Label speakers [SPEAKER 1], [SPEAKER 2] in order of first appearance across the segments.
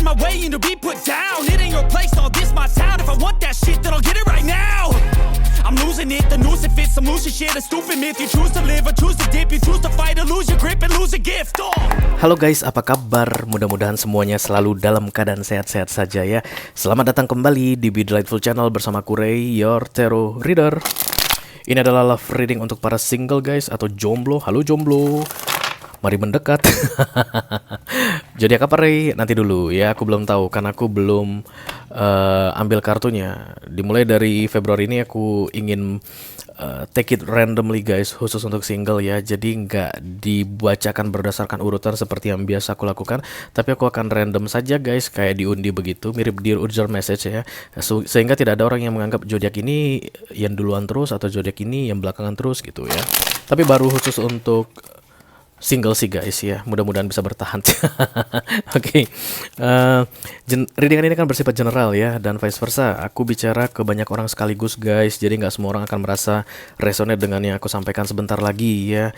[SPEAKER 1] get in my way and to be put down. It ain't your place, all this my town. If I want that shit, then I'll get it right now. I'm losing it, the noose it fits. I'm losing shit, a stupid myth. You choose to live or choose to dip. You choose to fight or lose your grip and lose a gift.
[SPEAKER 2] Halo guys, apa kabar? Mudah-mudahan semuanya selalu dalam keadaan sehat-sehat saja ya. Selamat datang kembali di Be Delightful Channel bersama Kurei, your tarot reader. Ini adalah love reading untuk para single guys atau jomblo. Halo jomblo, mari mendekat. Jadi apa Rey? Nanti dulu ya, aku belum tahu karena aku belum ambil kartunya. Dimulai dari Februari ini aku ingin take it randomly guys, khusus untuk single ya. Jadi nggak dibacakan berdasarkan urutan seperti yang biasa aku lakukan, tapi aku akan random saja guys, kayak diundi begitu, mirip Dear Urgent Message ya. Sehingga tidak ada orang yang menganggap zodiak ini yang duluan terus atau zodiak ini yang belakangan terus gitu ya. Tapi baru khusus untuk single sih guys ya, mudah-mudahan bisa bertahan. Oke. Readingan ini kan bersifat general ya, dan vice versa. Aku bicara ke banyak orang sekaligus guys, jadi nggak semua orang akan merasa resonate dengan yang aku sampaikan sebentar lagi ya.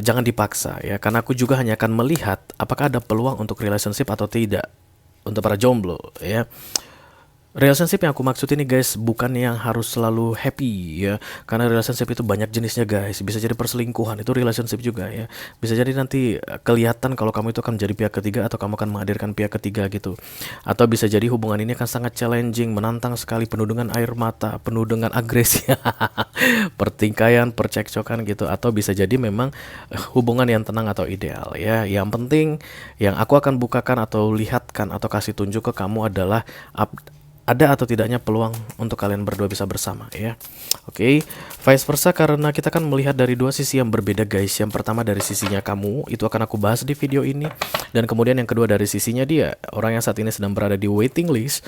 [SPEAKER 2] Jangan dipaksa ya, karena aku juga hanya akan melihat apakah ada peluang untuk relationship atau tidak untuk para jomblo ya. Relationship yang aku maksud ini guys bukan yang harus selalu happy ya, karena relationship itu banyak jenisnya guys. Bisa jadi perselingkuhan, itu relationship juga ya. Bisa jadi nanti kelihatan kalau kamu itu akan menjadi pihak ketiga atau kamu akan menghadirkan pihak ketiga gitu. Atau bisa jadi hubungan ini akan sangat challenging, menantang sekali, penuh dengan air mata, penuh dengan agresi, pertikaian, percekcokan gitu. Atau bisa jadi memang hubungan yang tenang atau ideal ya. Yang penting yang aku akan bukakan atau lihatkan atau kasih tunjuk ke kamu adalah ada atau tidaknya peluang untuk kalian berdua bisa bersama ya. Oke, vice versa, karena kita kan melihat dari dua sisi yang berbeda guys. Yang pertama dari sisinya kamu, itu akan aku bahas di video ini. Dan kemudian yang kedua dari sisinya dia, orang yang saat ini sedang berada di waiting list,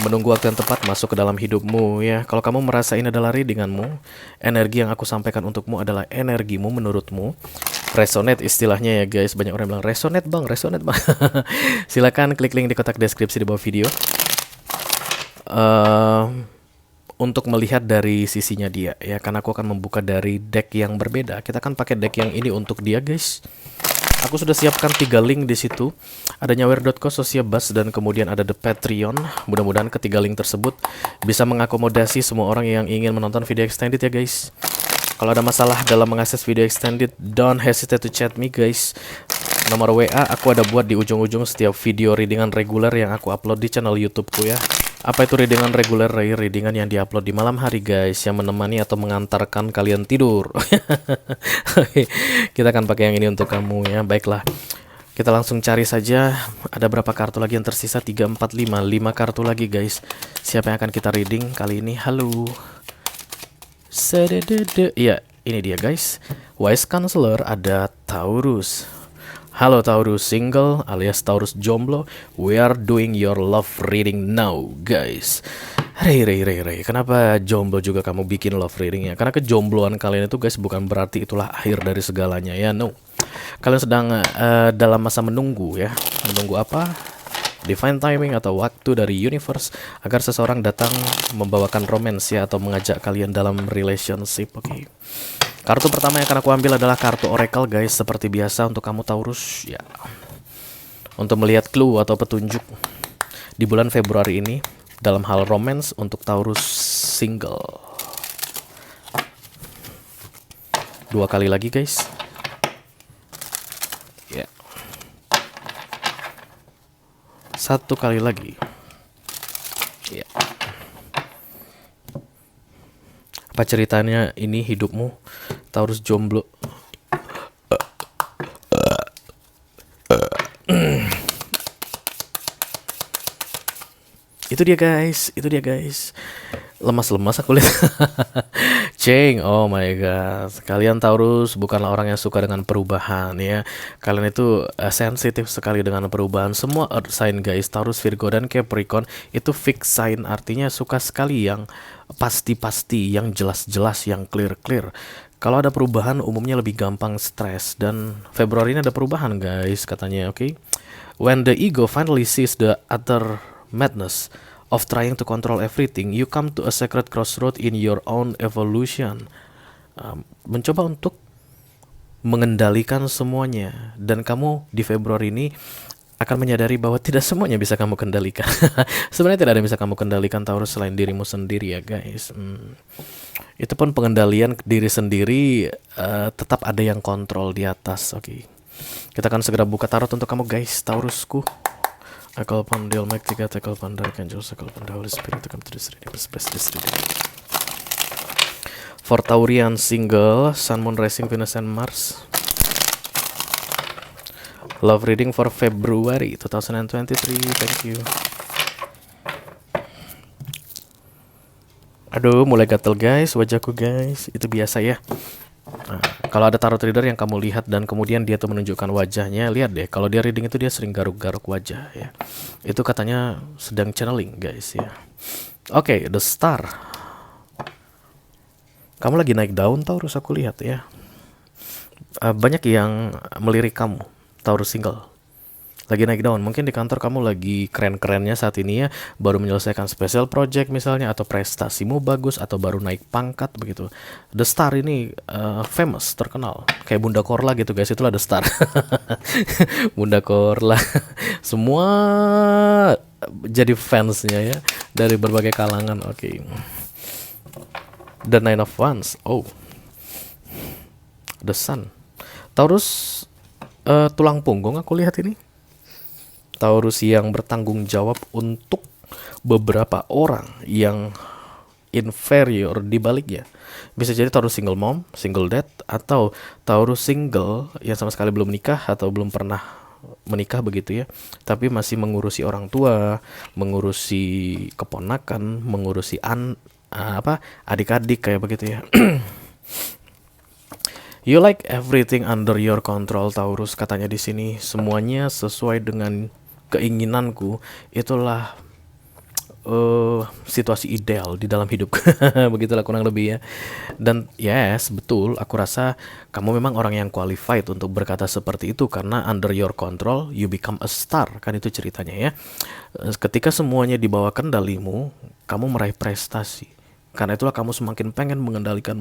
[SPEAKER 2] menunggu waktu yang tepat masuk ke dalam hidupmu ya. Kalau kamu merasa ini adalah readinganmu, energi yang aku sampaikan untukmu adalah energimu menurutmu. Resonate istilahnya ya guys. Banyak orang bilang resonate bang. Silakan klik link di kotak deskripsi di bawah video untuk melihat dari sisinya dia ya, karena aku akan membuka dari deck yang berbeda. Kita akan pakai deck yang ini untuk dia guys. Aku sudah siapkan 3 link di situ. Ada nyawer.co, Sociabus, dan kemudian ada The Patreon. Mudah-mudahan ketiga link tersebut bisa mengakomodasi semua orang yang ingin menonton video extended ya guys. Kalau ada masalah dalam mengakses video extended, don't hesitate to chat me guys. Nomor WA aku ada buat di ujung-ujung setiap video readingan reguler yang aku upload di channel YouTubeku ya. Apa itu readingan reguler? Readingan yang diupload di malam hari guys, yang menemani atau mengantarkan kalian tidur. Oke, kita akan pakai yang ini untuk kamu ya. Baiklah, kita langsung cari saja. Ada berapa kartu lagi yang tersisa? 3, 4, 5 kartu lagi guys. Siapa yang akan kita reading kali ini? Halo. Iya, ini dia guys. Wise Counselor, ada Taurus. Halo Taurus single alias Taurus jomblo, we are doing your love reading now guys. Rey, kenapa jomblo juga kamu bikin love reading ya? Karena kejombloan kalian itu guys bukan berarti itulah akhir dari segalanya ya, no. Kalian sedang dalam masa menunggu ya. Menunggu apa? Divine timing atau waktu dari universe agar seseorang datang membawakan romance ya, atau mengajak kalian dalam relationship. Oke. Kartu pertama yang akan aku ambil adalah kartu Oracle guys, seperti biasa untuk kamu Taurus ya. Untuk melihat clue atau petunjuk di bulan Februari ini dalam hal romance untuk Taurus single. 2 kali lagi guys. Ya. 1 kali lagi. Ya. Apa ceritanya ini hidupmu Taurus jomblo? Itu dia guys. Lemas aku lihat. Ceng, oh my god. Kalian Taurus bukanlah orang yang suka dengan perubahan ya. Kalian itu sensitif sekali dengan perubahan. Semua earth sign guys, Taurus, Virgo, dan Capricorn itu fixed sign, artinya suka sekali yang pasti-pasti, yang jelas-jelas, yang clear-clear. Kalau ada perubahan umumnya lebih gampang stres, dan Februari ini ada perubahan guys katanya, oke. When the ego finally sees the utter madness of trying to control everything, you come to a sacred crossroad in your own evolution. Mencoba untuk mengendalikan semuanya, dan kamu di Februari ini akan menyadari bahwa tidak semuanya bisa kamu kendalikan. Sebenarnya tidak ada yang bisa kamu kendalikan Taurus selain dirimu sendiri ya guys. Itu pun pengendalian diri sendiri tetap ada yang kontrol di atas. Oke. Kita akan segera buka tarot untuk kamu guys, Taurusku. I call upon the Almighty God, I call upon the Archangels, I call upon the Holy Spirit to come to this reading. Please bless this reading. For Taurian single, Sun, Moon, Rising, Venus, and Mars. Love reading for February 2023. Thank you. Aduh, mulai gatel guys, wajahku guys. Itu biasa ya. Nah, kalau ada tarot reader yang kamu lihat dan kemudian dia tuh menunjukkan wajahnya, lihat deh. Kalau dia reading itu dia sering garuk-garuk wajah ya. Itu katanya sedang channeling guys ya. Oke, The Star. Kamu lagi naik daun Taurus, aku lihat ya. Banyak yang melirik kamu, Taurus single. Lagi naik daun, mungkin di kantor kamu lagi keren-kerennya saat ini ya, baru menyelesaikan special project misalnya, atau prestasimu bagus, atau baru naik pangkat begitu. The Star ini famous, terkenal, kayak Bunda Korla gitu guys, itulah The Star. Bunda Korla, semua jadi fansnya ya, dari berbagai kalangan. Oke. The Nine of Wands, oh, The Sun. Taurus tulang punggung aku lihat ini. Taurus yang bertanggung jawab untuk beberapa orang yang inferior di baliknya. Bisa jadi Taurus single mom, single dad, atau Taurus single yang sama sekali belum menikah atau belum pernah menikah begitu ya, tapi masih mengurusi orang tua, mengurusi keponakan, mengurusi adik-adik kayak begitu ya. You like everything under your control Taurus, katanya di sini. Semuanya sesuai dengan keinginanku. Itulah situasi ideal di dalam hidup. Begitulah kurang lebih ya. Dan yes, betul, aku rasa kamu memang orang yang qualified untuk berkata seperti itu, karena under your control you become a star, kan itu ceritanya ya. Ketika semuanya di bawah kendalimu, kamu meraih prestasi. Karena itulah kamu semakin pengen mengendalikan,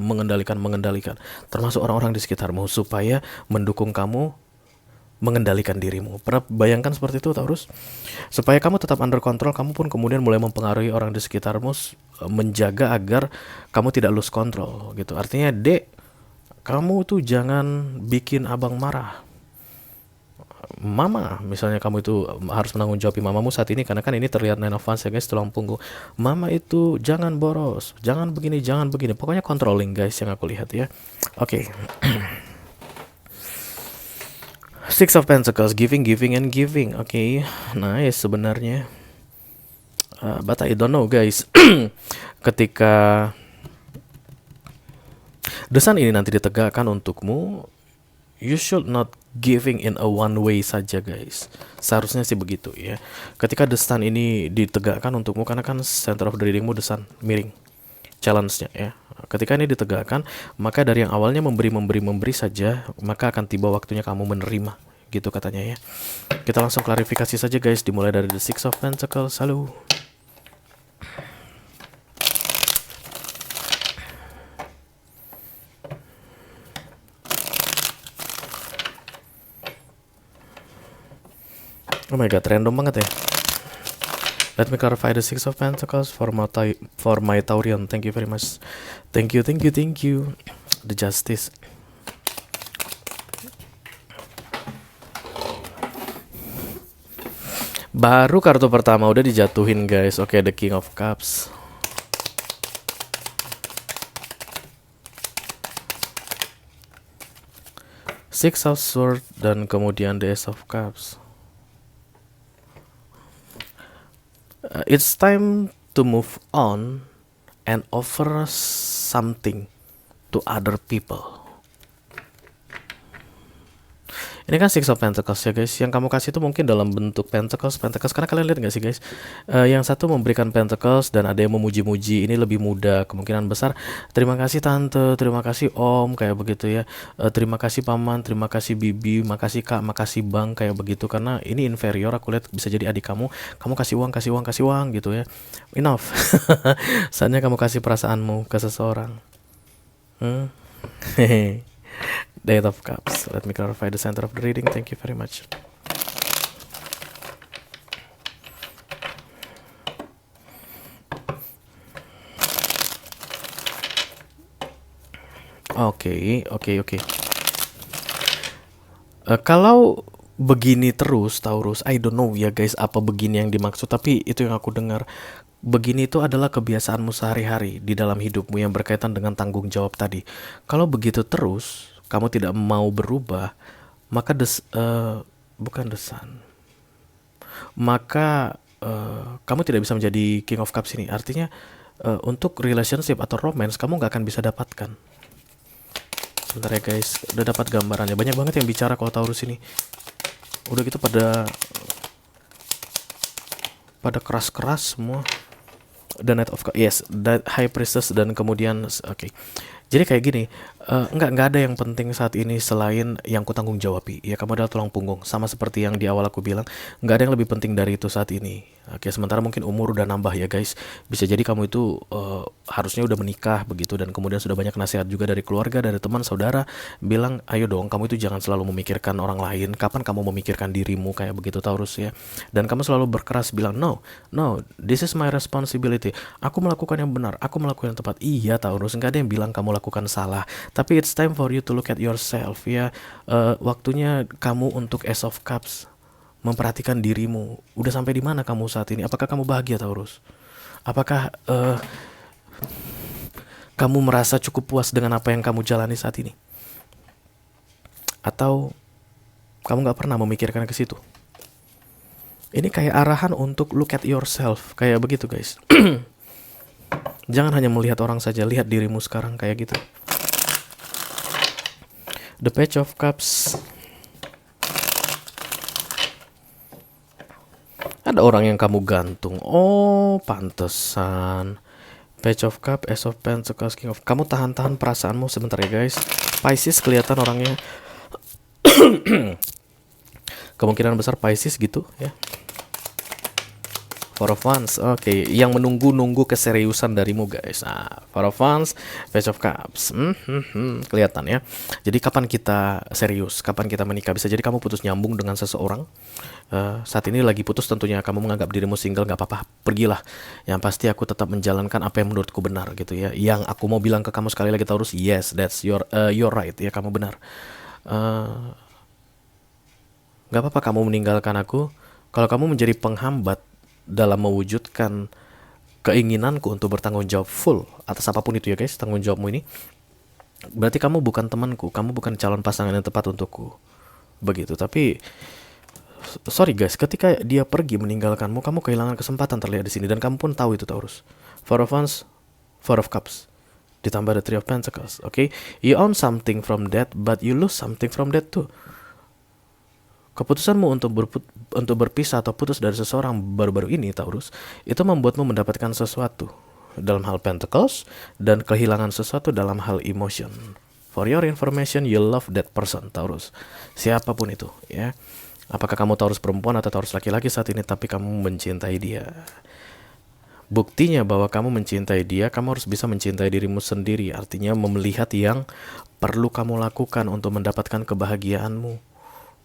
[SPEAKER 2] termasuk orang-orang di sekitarmu, supaya mendukung kamu mengendalikan dirimu. Pernah bayangkan seperti itu Taurus? Supaya kamu tetap under control, kamu pun kemudian mulai mempengaruhi orang di sekitarmu, menjaga agar kamu tidak lose control gitu. Artinya, Dek, kamu tuh jangan bikin abang marah. Mama, misalnya kamu itu harus menanggung jawab mamamu saat ini, karena kan ini terlihat Nine of Wands ya guys, tulang punggung. Mama itu jangan boros, jangan begini, pokoknya controlling guys yang aku lihat ya. Oke. Six of Pentacles, giving and giving. Oke, nice sebenarnya. But I don't know guys. Ketika The Sun ini nanti ditegakkan untukmu, you should not giving in a one way saja guys. Seharusnya sih begitu ya. Ketika The Sun ini ditegakkan untukmu, karena kan center of the readingmu The Sun, miring challenge-nya ya. Ketika ini ditegakkan, maka dari yang awalnya memberi saja, maka akan tiba waktunya kamu menerima, gitu katanya ya. Kita langsung klarifikasi saja guys, dimulai dari The Six of Pentacles. Halo. Oh my god, random banget ya. Let me clarify the Six of Pentacles for my Taurian. Thank you very much. Thank you. The Justice. Baru kartu pertama udah dijatuhin guys. Oke, the King of Cups. Six of Swords dan kemudian the Ace of Cups. It's time to move on and offer something to other people. Ini kan Six of Pentacles ya guys. Yang kamu kasih itu mungkin dalam bentuk Pentacles. Karena kalian lihat gak sih guys, yang satu memberikan Pentacles dan ada yang memuji-muji. Ini lebih muda, kemungkinan besar. Terima kasih tante, terima kasih om, kayak begitu ya. Terima kasih paman, terima kasih bibi, makasih kak, makasih bang, kayak begitu. Karena ini inferior, aku lihat bisa jadi adik kamu. Kamu kasih uang gitu ya. Enough. Saatnya kamu kasih perasaanmu ke seseorang. Hehe. Eight of Cups. Let me clarify the center of the reading. Thank you very much. Oke, oke, oke. Kalau begini terus, Taurus, I don't know ya guys, apa begini yang dimaksud, tapi itu yang aku dengar. Begini itu adalah kebiasaanmu sehari-hari di dalam hidupmu yang berkaitan dengan tanggung jawab tadi. Kalau begitu terus, kamu tidak mau berubah, maka bukan desan. Maka kamu tidak bisa menjadi King of Cups ini. Artinya untuk relationship atau romance kamu nggak akan bisa dapatkan. Sebentar ya guys, udah dapat gambarannya. Banyak banget yang bicara kalau Taurus ini. Udah gitu pada keras-keras semua. The Knight of yes, the High Priestess dan kemudian oke. Jadi kayak gini, nggak ada yang penting saat ini selain yang ku tanggung jawabi. Ya kamu adalah tulang punggung, sama seperti yang di awal aku bilang, nggak ada yang lebih penting dari itu saat ini. Oke, sementara mungkin umur udah nambah ya guys. Bisa jadi kamu itu harusnya udah menikah begitu dan kemudian sudah banyak nasihat juga dari keluarga, dari teman, saudara bilang, ayo dong kamu itu jangan selalu memikirkan orang lain. Kapan kamu memikirkan dirimu kayak begitu Taurus ya? Dan kamu selalu berkeras bilang no, this is my responsibility. Aku melakukan yang benar, aku melakukan yang tepat. Iya Taurus, nggak ada yang bilang kamu lakukan salah. Tapi it's time for you to look at yourself ya. Waktunya kamu untuk Ace of Cups memperhatikan dirimu. Udah sampai di mana kamu saat ini? Apakah kamu bahagia Taurus? Apakah kamu merasa cukup puas dengan apa yang kamu jalani saat ini? Atau kamu nggak pernah memikirkan ke situ? Ini kayak arahan untuk look at yourself, kayak begitu guys. Jangan hanya melihat orang saja, lihat dirimu sekarang kayak gitu. The Page of Cups. Ada orang yang kamu gantung. Oh, pantesan. Page of Cup, Ace of Pentacles, King of. Kamu tahan-tahan perasaanmu sebentar ya guys. Pisces kelihatan orangnya. Kemungkinan besar Pisces gitu ya. Four of Wands, oke, yang menunggu-nunggu keseriusan darimu guys. Nah, Four of Wands, Page of Cups, kelihatan ya. Jadi kapan kita serius, kapan kita menikah? Bisa jadi kamu putus nyambung dengan seseorang. Saat ini lagi putus tentunya, kamu menganggap dirimu single, nggak apa-apa, pergilah. Yang pasti aku tetap menjalankan apa yang menurutku benar gitu ya. Yang aku mau bilang ke kamu sekali lagi Taurus, yes, that's your right ya, kamu benar. Nggak apa-apa kamu meninggalkan aku kalau kamu menjadi penghambat dalam mewujudkan keinginanku untuk bertanggung jawab full atas apapun itu ya guys, tanggung jawabmu ini. Berarti kamu bukan temanku, kamu bukan calon pasangan yang tepat untukku. Begitu, tapi sorry guys, ketika dia pergi meninggalkanmu, kamu kehilangan kesempatan terlihat di sini dan kamu pun tahu itu Taurus. Four of Wands, Four of Cups, ditambah the Three of Pentacles, okay? You own something from that, but you lose something from that too. Keputusanmu untuk berpisah atau putus dari seseorang baru-baru ini Taurus, itu membuatmu mendapatkan sesuatu dalam hal Pentacles dan kehilangan sesuatu dalam hal emotion. For your information, you love that person Taurus, siapapun itu ya. Apakah kamu Taurus perempuan atau Taurus laki-laki saat ini, tapi kamu mencintai dia. Buktinya bahwa kamu mencintai dia, kamu harus bisa mencintai dirimu sendiri. Artinya melihat yang perlu kamu lakukan untuk mendapatkan kebahagiaanmu.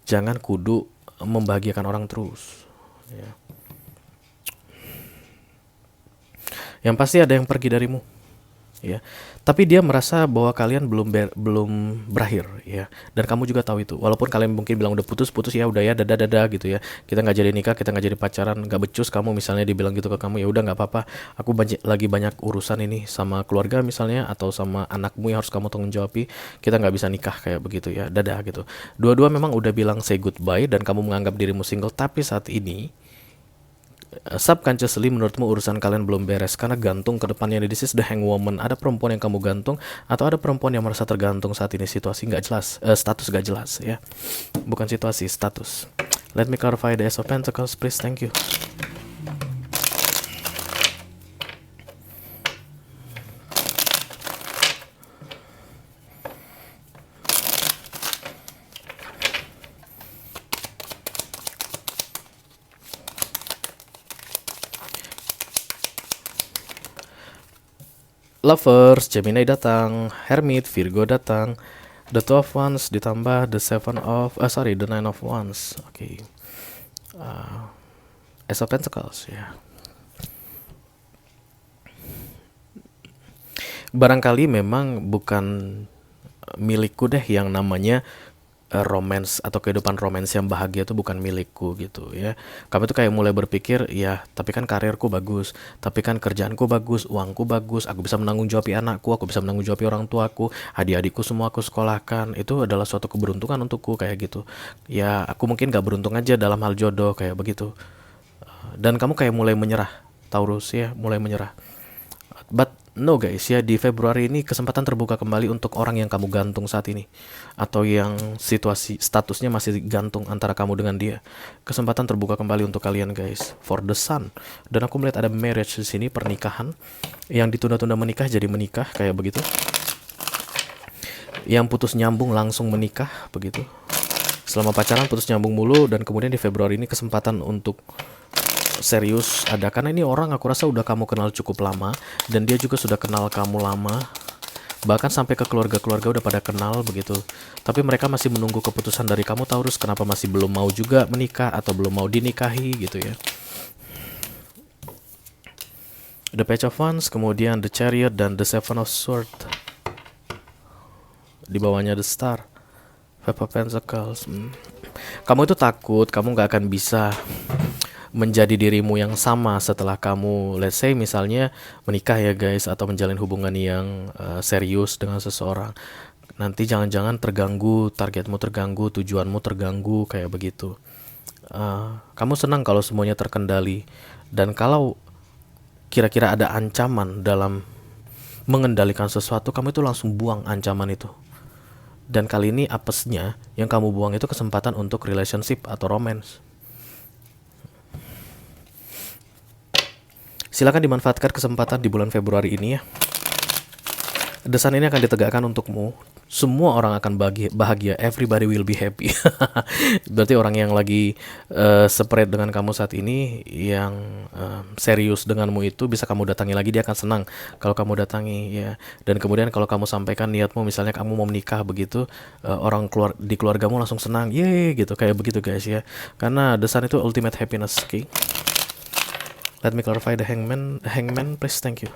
[SPEAKER 2] Jangan kudu membahagiakan orang terus ya. Yang pasti ada yang pergi darimu ya, tapi dia merasa bahwa kalian belum berakhir ya, dan kamu juga tahu itu. Walaupun kalian mungkin bilang udah putus ya, udah ya, dadah gitu ya, kita nggak jadi nikah, kita nggak jadi pacaran, nggak becus kamu misalnya, dibilang gitu ke kamu, ya udah nggak apa-apa, aku lagi banyak urusan ini sama keluarga misalnya, atau sama anakmu yang harus kamu tanggung jawabi, kita nggak bisa nikah kayak begitu ya, dadah gitu. Dua-dua memang udah bilang say goodbye dan kamu menganggap dirimu single, tapi saat ini subconsciously menurutmu urusan kalian belum beres karena gantung ke depannya. This is the hangwoman. Ada perempuan yang kamu gantung, atau ada perempuan yang merasa tergantung saat ini. Situasi nggak jelas, status nggak jelas ya, bukan situasi, status. Let me clarify the Ace of Pentacles please, thank you. Lovers, Gemini datang, Hermit, Virgo datang, the Two of Wands ditambah the the Nine of Wands, oke. Ace of Pentacles ya. Barangkali memang bukan milikku deh, yang namanya romance atau kehidupan romance yang bahagia itu bukan milikku gitu ya. Kamu tuh kayak mulai berpikir, ya tapi kan karirku bagus, tapi kan kerjaanku bagus, uangku bagus, aku bisa menanggung jawabi anakku, aku bisa menanggung jawabi orang tuaku, adik-adikku semua aku sekolahkan. Itu adalah suatu keberuntungan untukku kayak gitu. Ya aku mungkin gak beruntung aja dalam hal jodoh kayak begitu. Dan kamu kayak mulai menyerah, Taurus ya, mulai menyerah. But no guys ya, di Februari ini kesempatan terbuka kembali untuk orang yang kamu gantung saat ini, atau yang situasi statusnya masih gantung antara kamu dengan dia. Kesempatan terbuka kembali untuk kalian guys, for the sun. Dan aku melihat ada marriage di sini, pernikahan. Yang ditunda-tunda menikah jadi menikah kayak begitu. Yang putus nyambung langsung menikah begitu. Selama pacaran putus nyambung mulu, dan kemudian di Februari ini kesempatan untuk serius ada, karena ini orang aku rasa udah kamu kenal cukup lama, dan dia juga sudah kenal kamu lama, bahkan sampai ke keluarga-keluarga udah pada kenal begitu. Tapi mereka masih menunggu keputusan dari kamu Taurus, kenapa masih belum mau juga menikah atau belum mau dinikahi gitu ya. The Page of Wands, kemudian The Chariot dan The Seven of Swords. Di bawahnya The Star, Five of Pentacles. Kamu itu takut kamu gak akan bisa menjadi dirimu yang sama setelah kamu, let's say misalnya menikah ya guys, atau menjalin hubungan yang serius dengan seseorang. Nanti jangan-jangan terganggu, targetmu terganggu, tujuanmu terganggu kayak begitu. Kamu senang kalau semuanya terkendali, dan kalau kira-kira ada ancaman dalam mengendalikan sesuatu, kamu itu langsung buang ancaman itu. Dan kali ini apesnya yang kamu buang itu kesempatan untuk relationship atau romance. Silakan dimanfaatkan kesempatan di bulan Februari ini ya. Desain ini akan ditegakkan untukmu. Semua orang akan bahagia. Everybody will be happy. Berarti orang yang lagi separate dengan kamu saat ini, yang serius denganmu itu, bisa kamu datangi lagi, dia akan senang kalau kamu datangi ya. Dan kemudian kalau kamu sampaikan niatmu, misalnya kamu mau menikah begitu, orang di keluargamu langsung senang, yeay gitu, kayak begitu guys ya. Karena desain itu ultimate happiness, okay? Let me clarify the hangman. Hangman, please, thank you.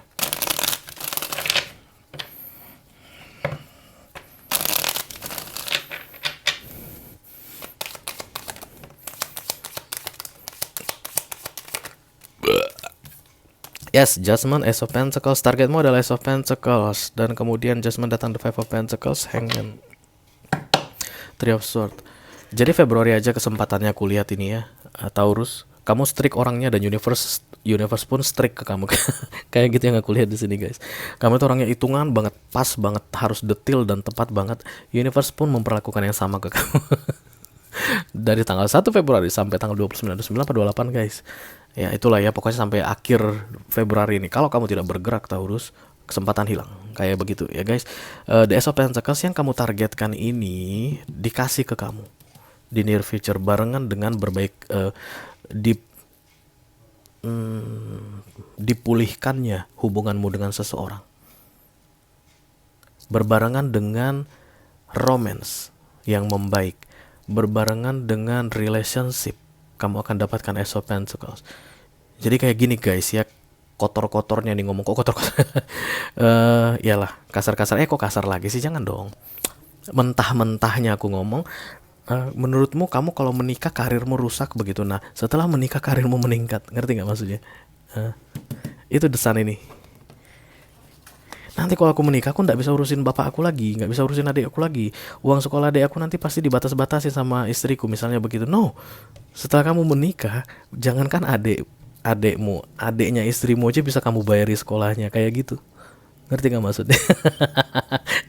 [SPEAKER 2] Yes, Judgment, Ace of Pentacles. Targetmu adalah Ace of Pentacles, dan kemudian Judgment datang the Five of Pentacles, Hangman, Three of Swords. Jadi Februari aja kesempatannya aku lihat ini ya, Taurus. Kamu strict orangnya, dan universe pun strict ke kamu. Kayak gitu yang aku lihat di sini guys. Kamu itu orangnya hitungan banget, pas banget, harus detail dan tepat banget. Universe pun memperlakukan yang sama ke kamu. Dari tanggal 1 Februari sampai tanggal 29 atau 28 guys. Ya itulah ya, pokoknya sampai akhir Februari ini. Kalau kamu tidak bergerak Taurus, kesempatan hilang. Kayak begitu ya guys. The Ace of Pentacles yang kamu targetkan ini dikasih ke kamu di near future, barengan dengan dipulihkannya hubunganmu dengan seseorang, berbarengan dengan romance yang membaik, berbarengan dengan relationship. Kamu akan dapatkan Ace of Pentacles. Jadi kayak gini guys ya, kotor-kotornya nih ngomong, kok kotor-kotor. Iyalah, kasar-kasar. Kok kasar lagi sih, jangan dong. Mentah-mentahnya aku ngomong. Menurutmu kamu kalau menikah karirmu rusak begitu, nah setelah menikah karirmu meningkat, ngerti nggak maksudnya? Itu desain ini. Nanti kalau aku menikah, aku nggak bisa urusin bapak aku lagi, nggak bisa urusin adik aku lagi, uang sekolah adik aku nanti pasti dibatas-batasi sama istriku misalnya begitu. No, setelah kamu menikah, jangankan adiknya istrimu aja bisa kamu bayari sekolahnya kayak gitu. Ngerti gak maksudnya?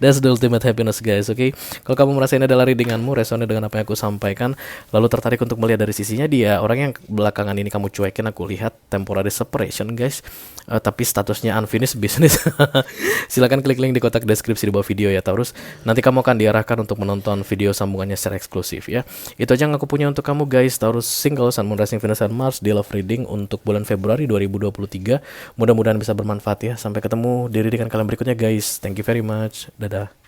[SPEAKER 2] That's the ultimate happiness guys, oke? Okay? Kalau kamu merasa ini adalah readinganmu, resonate dengan apa yang aku sampaikan, lalu tertarik untuk melihat dari sisinya dia, orang yang belakangan ini kamu cuekin, aku lihat temporary separation guys, tapi statusnya unfinished business. Silakan klik link di kotak deskripsi di bawah video ya Taurus. Nanti kamu akan diarahkan untuk menonton video sambungannya secara eksklusif ya. Itu aja yang aku punya untuk kamu guys, Taurus single, Sun, Moon, Rising, Venus, dan Mars di love reading untuk bulan Februari 2023. Mudah-mudahan bisa bermanfaat ya. Sampai ketemu di readingan kalian berikutnya guys. Thank you very much. Dadah.